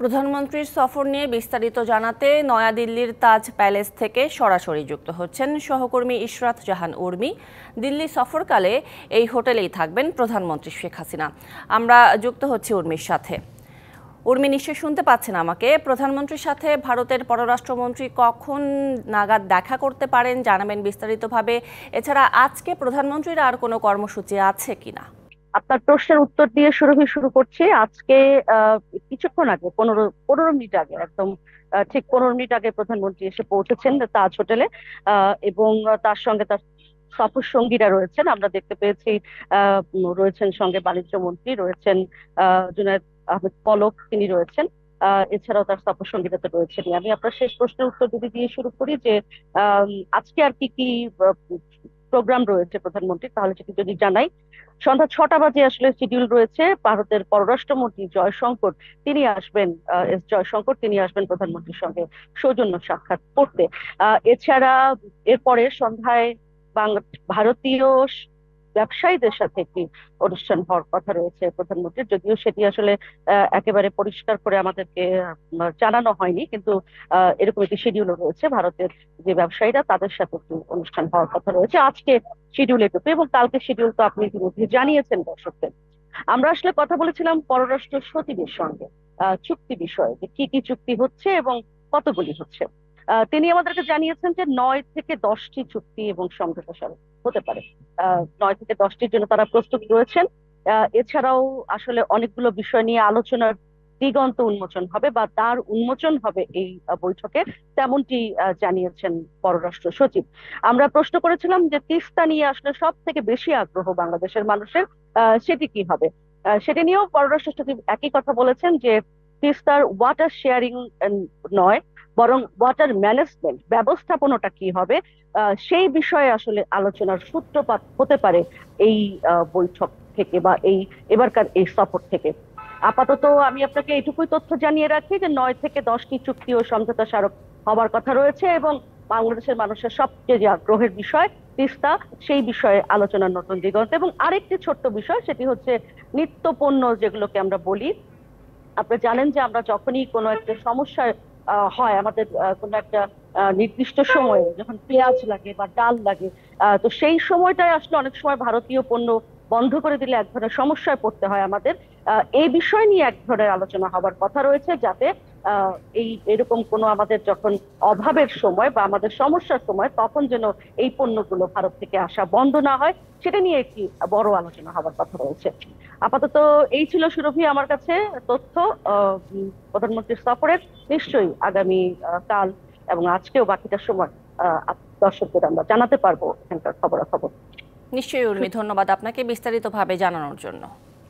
প্রধানমন্ত্রীর সফর নিয়ে বিস্তারিত জানাতে নয়াদিল্লির তাজ প্যালেস থেকে সরাসরি যুক্ত হচ্ছেন সহকর্মী ইশরাত জাহান উর্মি। দিল্লি সফরকালে এই হোটেলেই থাকবেন প্রধানমন্ত্রী শেখ হাসিনা। আমরা যুক্ত হচ্ছি উর্মির সাথে। উর্মি, নিশ্চয়ই শুনতে পাচ্ছেন আমাকে। প্রধানমন্ত্রীর সাথে ভারতের পররাষ্ট্রমন্ত্রী কখন নাগাদ দেখা করতে পারেন জানাবেন বিস্তারিতভাবে। এছাড়া আজকে প্রধানমন্ত্রীর আর কোনো কর্মসূচি আছে কিনা? আপনার প্রশ্নের উত্তর দিয়ে শুরু করছি। আজকে কিছুক্ষণ আগে, পনেরো পনেরো মিনিট আগে, একদম ঠিক 15 মিনিট আগে প্রধানমন্ত্রী এসে পৌঁছেছেন তাজ হোটেলে। এবং তার সঙ্গে তার সফর সঙ্গীরা রয়েছেন, আমরা দেখতে পেয়েছি। রয়েছেন সঙ্গে বাণিজ্য মন্ত্রী, রয়েছেন জুনায়েদ আহমেদ পলক, তিনি রয়েছেন। এছাড়াও তার সফর সঙ্গীরা তো রয়েছেনই। আমি আপনার শেষ প্রশ্নের উত্তর যদি দিয়ে শুরু করি যে আজকে আর কি কি প্রোগ্রাম রয়েছে প্রধানমন্ত্রী, তাহলে সেটি যদি জানাই। সন্ধ্যা 6টা বাজে আসলে শিডিউল রয়েছে। ভারতের পররাষ্ট্রমন্ত্রী জয়শঙ্কর, তিনি আসবেন। এস জয়শঙ্কর, তিনি আসবেন প্রধানমন্ত্রীর সঙ্গে সৌজন্য সাক্ষাৎ করতে। এছাড়া এরপরে সন্ধ্যায় ভারতীয় ব্যবসায়ীদের সাথে একটি অনুষ্ঠান হওয়ার কথা রয়েছে প্রধানমন্ত্রীর, যদিও সেটি আসলে একেবারে পরিষ্কার করে আমাদেরকে জানানো হয়নি, কিন্তু এরকম একটি শিডিউলও রয়েছে। ভারতের যে ব্যবসায়ীরা, তাদের সাথে একটি অনুষ্ঠান হওয়ার কথা রয়েছে আজকে শিডিউল এটুকু। এবং কালকে শিডিউল তো আপনি ইতিমধ্যে জানিয়েছেন দর্শকদের। আমরা আসলে কথা বলেছিলাম পররাষ্ট্র সচিবের সঙ্গে চুক্তি বিষয়ে, যে কি কি চুক্তি হচ্ছে এবং কতগুলি হচ্ছে। তিনি আমাদেরকে জানিয়েছেন যে 9 থেকে 10টি চুক্তি এবং সমঝোতা স্মারক হতে পারে। 9 থেকে 10টির জন্য তারা প্রস্তুত রয়েছেন। এছাড়াও আসলে অনেকগুলো বিষয় নিয়ে আলোচনার দিগন্ত উন্মোচন হবে, বা তার উন্মোচন হবে এই বৈঠকে, তেমনটি জানিয়েছেন পররাষ্ট্র সচিব। আমরা প্রশ্ন করেছিলাম যে তিস্তা নিয়ে আসলে সব থেকে বেশি আগ্রহ বাংলাদেশের মানুষের, সেটি কি হবে। সেটি নিয়েও পররাষ্ট্র সচিব একই কথা বলেছেন যে তিস্তার ওয়াটার শেয়ারিং নয়, বরং ওয়াটার ম্যানেজমেন্ট ব্যবস্থাপনাটা কি হবে, সেই বিষয়ে আসলে আলোচনার সূত্রপাত হতে পারে এই বৈঠক থেকে, বা এবারকার এই সফর থেকে। আপাতত আমি আপনাকে এইটুকুই তথ্য জানিয়ে রাখি যে 9 থেকে 10টি চুক্তি ও সমঝোতা স্মারক হবার কথা রয়েছে, এবং বাংলাদেশের মানুষের সবচেয়ে যে আগ্রহের বিষয় তিস্তা, সেই বিষয়ে আলোচনার নতুন দিগন্ত। এবং আরেকটি ছোট্ট বিষয়, সেটি হচ্ছে নিত্য পণ্য যেগুলোকে আমরা বলি। আপনারা জানেন যে আমরা যখনই কোনো একটা সমস্যায় হয় আমাদের, কোনো একটা নির্দিষ্ট সময়ে যখন পেঁয়াজ লাগে বা ডাল লাগে, তো সেই সময়টায় আসলে অনেক সময় ভারতীয় পণ্য বন্ধ করে দিলে এক ধরনের সমস্যায় পড়তে হয় আমাদের। এই বিষয় নিয়ে এক ধরনের আলোচনা হবার কথা রয়েছে, যাতে এরকম কোনো আমাদের যখন অভাবের সময় বা আমাদের সমস্যার সময়, তখন যেন এই পণ্যগুলো ভারত থেকে আসা বন্ধ না হয়, সেটা নিয়ে একটি বড় আলোচনা হবার কথা রয়েছে। আপাতত এই ছিল সুরভি আমার কাছে তথ্য প্রধানমন্ত্রীর সফরের। নিশ্চয়ই আগামী কাল এবং আজকেও বাকিটা সময় দর্শকদের আমরা জানাতে পারবো এখানকার খবরাখবর। নিশ্চয়ই উর্মি, ধন্যবাদ আপনাকে বিস্তারিতভাবে জানানোর জন্য।